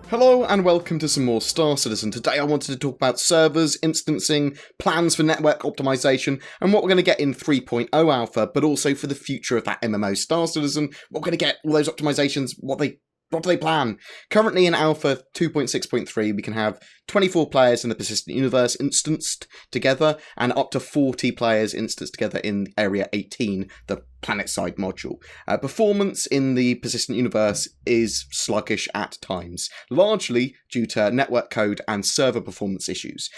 Hello and welcome to some more Star Citizen. Today I wanted to talk about servers, instancing, plans for network optimization, and what we're going to get in 3.0 alpha, but also for the future of that MMO Star Citizen. What we're going to get, all those optimizations, what do they plan? Currently in Alpha 2.6.3, we can have 24 players in the Persistent Universe instanced together, and up to 40 players instanced together in Area 18, the planet-side module. Performance in the Persistent Universe is sluggish at times, largely due to network code and server performance issues.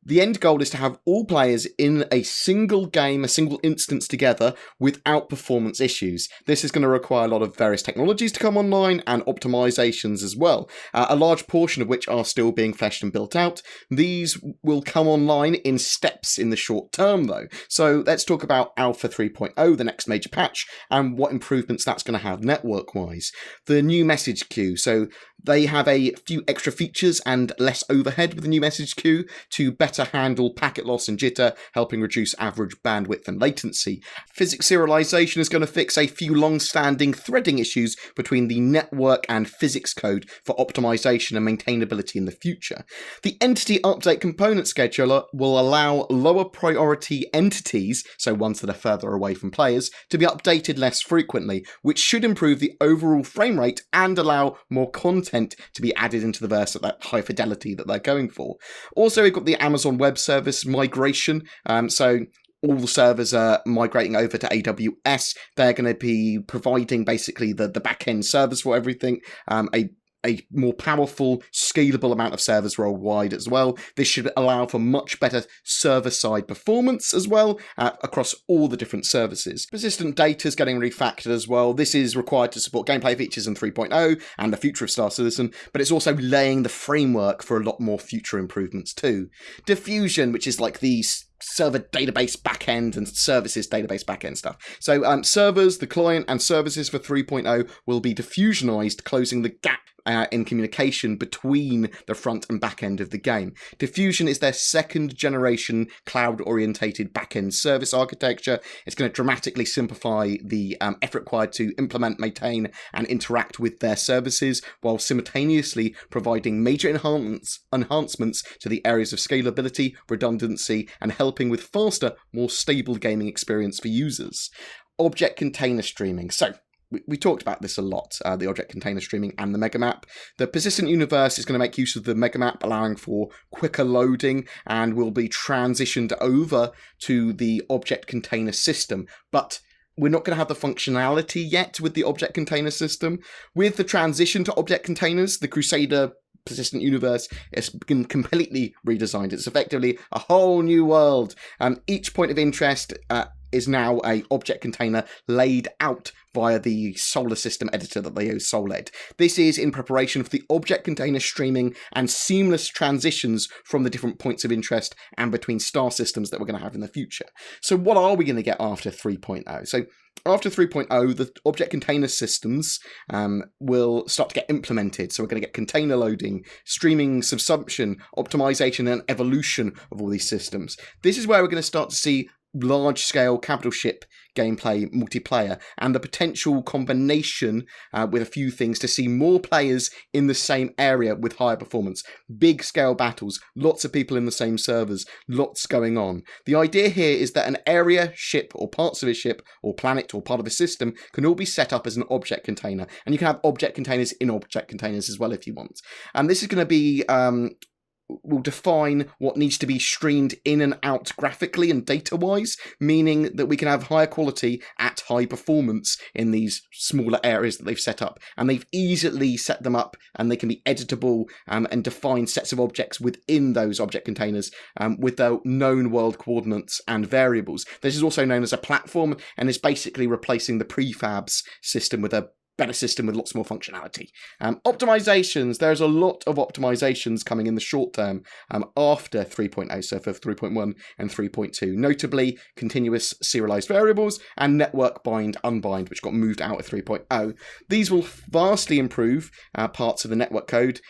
The end goal is to have all players in a single game, a single instance together without performance issues. This is going to require a lot of various technologies to come online and optimizations as well, a large portion of which are still being fleshed and built out. These will come online in steps in the short term though. So let's talk about Alpha 3.0, the next major patch, and what improvements that's going to have network-wise. The new message queue. So they have a few extra features and less overhead with the new message queue to better handle packet loss and jitter, helping reduce average bandwidth and latency. Physics serialization is going to fix a few long-standing threading issues between the network and physics code for optimization and maintainability in the future. The entity update component scheduler will allow lower priority entities, so ones that are further away from players, to be updated less frequently, which should improve the overall frame rate and allow more content to be added into the verse at that high fidelity that they're going for. Also, we've got the Amazon Web Service migration, so all the servers are migrating over to AWS. They're going to be providing basically the back-end servers for everything, a more powerful, scalable amount of servers worldwide as well. This should allow for much better server-side performance as well across all the different services. Persistent data is getting refactored as well. This is required to support gameplay features in 3.0 and the future of Star Citizen, but it's also laying the framework for a lot more future improvements too. Diffusion, which is like the server database backend and services database backend stuff. So servers, the client, and services for 3.0 will be diffusionized, closing the gap in communication between the front and back end of the game. Diffusion is their second generation cloud-orientated back-end service architecture. It's going to dramatically simplify the effort required to implement, maintain, and interact with their services, while simultaneously providing major enhancements to the areas of scalability, redundancy, and helping with faster, more stable gaming experience for users. Object container streaming. So, we talked about this a lot, the object container streaming and the megamap. The Persistent Universe is going to make use of the megamap, allowing for quicker loading, and will be transitioned over to the object container system. But we're not going to have the functionality yet with the object container system. With the transition to object containers, the Crusader Persistent Universe has been completely redesigned. It's effectively a whole new world. Each point of interest is now a object container laid out via the Solar System editor that they use, SolEd. This is in preparation for the object container streaming and seamless transitions from the different points of interest and between star systems that we're going to have in the future. So what are we going to get after 3.0? So after 3.0, the object container systems will start to get implemented. So we're going to get container loading, streaming, subsumption, optimization, and evolution of all these systems. This is where we're going to start to see large-scale capital ship gameplay multiplayer, and the potential combination with a few things to see more players in the same area with higher performance. Big scale battles, lots of people in the same servers, lots going on. The idea here is that an area, ship, or parts of a ship, or planet, or part of a system can all be set up as an object container, and you can have object containers in object containers as well if you want. And this is going to be will define what needs to be streamed in and out graphically and data-wise, meaning that we can have higher quality at high performance in these smaller areas that they've set up. And they've easily set them up, and they can be editable and define sets of objects within those object containers with their known world coordinates and variables. This is also known as a platform, and is basically replacing the prefabs system with a better system with lots more functionality. Optimizations. There's a lot of optimizations coming in the short term after 3.0, so for 3.1 and 3.2. Notably, continuous serialized variables and network bind unbind, which got moved out of 3.0. These will vastly improve parts of the network code,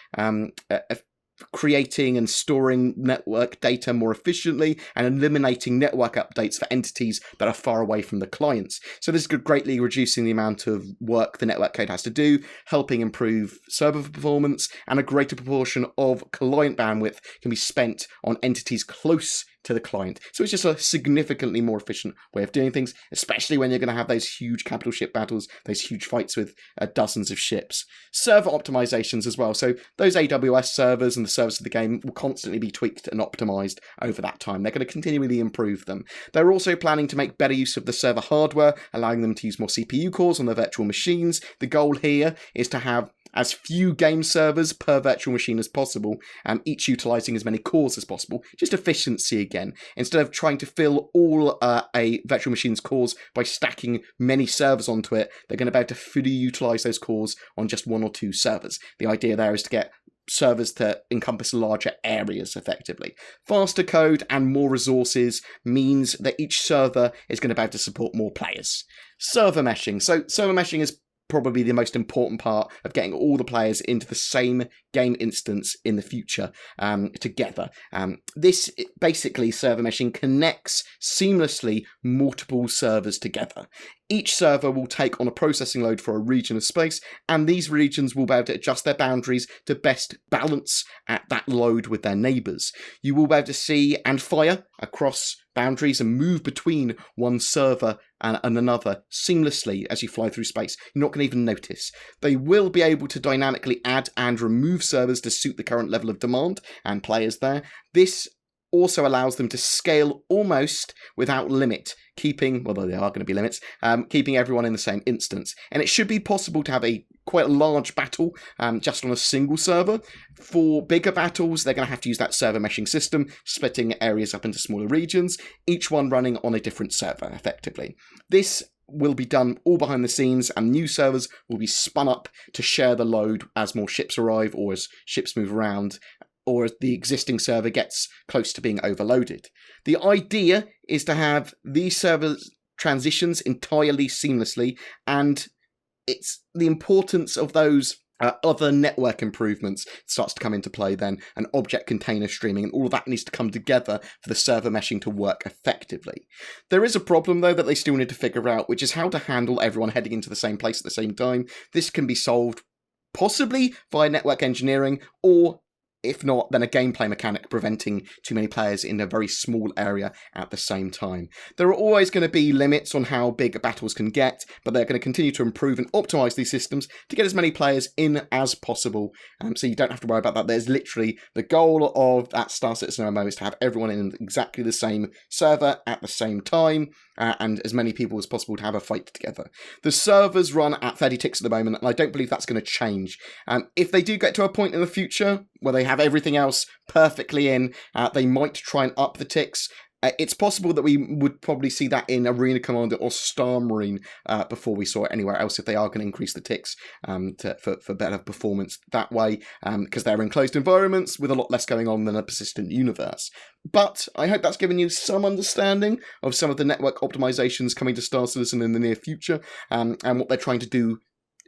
creating and storing network data more efficiently, and eliminating network updates for entities that are far away from the clients. So this is greatly reducing the amount of work the network code has to do, helping improve server performance, and a greater proportion of client bandwidth can be spent on entities close to the client. So it's just a significantly more efficient way of doing things, especially when you're going to have those huge capital ship battles, those huge fights with dozens of ships. Server optimizations as well. So those AWS servers and the servers of the game will constantly be tweaked and optimized over that time. They're going to continually improve them. They're also planning to make better use of the server hardware, allowing them to use more CPU cores on their virtual machines. The goal here is to have as few game servers per virtual machine as possible, each utilising as many cores as possible. Just efficiency again. Instead of trying to fill all a virtual machine's cores by stacking many servers onto it, they're going to be able to fully utilise those cores on just one or two servers. The idea there is to get servers to encompass larger areas effectively. Faster code and more resources means that each server is going to be able to support more players. Server meshing. So server meshing is probably the most important part of getting all the players into the same game instance in the future together. This basically, server meshing connects seamlessly multiple servers together. Each server will take on a processing load for a region of space, and these regions will be able to adjust their boundaries to best balance at that load with their neighbours. You will be able to see and fire across boundaries and move between one server and another seamlessly as you fly through space. You're not going to even notice. They will be able to dynamically add and remove servers to suit the current level of demand and players there. This also allows them to scale almost without limit, keeping, well, there are going to be limits, keeping everyone in the same instance. And it should be possible to have quite a large battle just on a single server. For bigger battles, they're going to have to use that server meshing system, splitting areas up into smaller regions, each one running on a different server, effectively. This will be done all behind the scenes, and new servers will be spun up to share the load as more ships arrive or as ships move around, or as the existing server gets close to being overloaded. The idea is to have these servers transitions entirely seamlessly, and it's the importance of those other network improvements starts to come into play then, and object container streaming, and all of that needs to come together for the server meshing to work effectively. There is a problem, though, that they still need to figure out, which is how to handle everyone heading into the same place at the same time. This can be solved possibly via network engineering, or if not, then a gameplay mechanic preventing too many players in a very small area at the same time. There are always going to be limits on how big battles can get, but they're going to continue to improve and optimize these systems to get as many players in as possible. So you don't have to worry about that. There's literally the goal of that Star Citizen MMO is to have everyone in exactly the same server at the same time, and as many people as possible to have a fight together. The servers run at 30 ticks at the moment, and I don't believe that's going to change. If they do get to a point in the future where they have everything else perfectly in, they might try and up the ticks. It's possible that we would probably see that in Arena Commander or Star Marine before we saw it anywhere else, if they are going to increase the ticks for better performance that way, because they're enclosed environments with a lot less going on than a persistent universe. But I hope that's given you some understanding of some of the network optimizations coming to Star Citizen in the near future, and what they're trying to do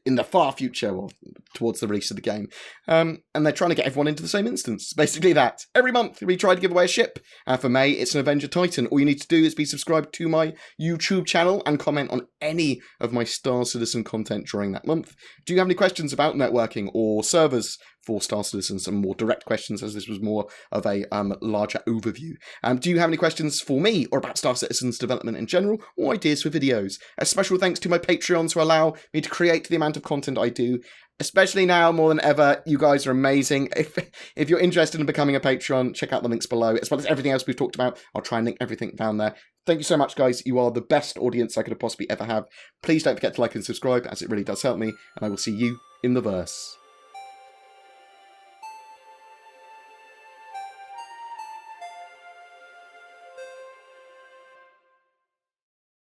in the far future, or towards the release of the game. And they're trying to get everyone into the same instance. Basically that. Every month we try to give away a ship. For May, it's an Avenger Titan. All you need to do is be subscribed to my YouTube channel and comment on any of my Star Citizen content during that month. Do you have any questions about networking or servers for Star Citizen? Some more direct questions, as this was more of a larger overview. Do you have any questions for me or about Star Citizen's development in general, or ideas for videos? A special thanks to my Patreons who allow me to create the amount of content I do, especially now more than ever. You guys are amazing. If you're interested in becoming a Patreon, check out the links below, as well as everything else we've talked about. I'll try and link everything down there. Thank you so much, guys. You are the best audience I could have possibly ever have. Please don't forget to like and subscribe, as it really does help me, and I will see you in the verse.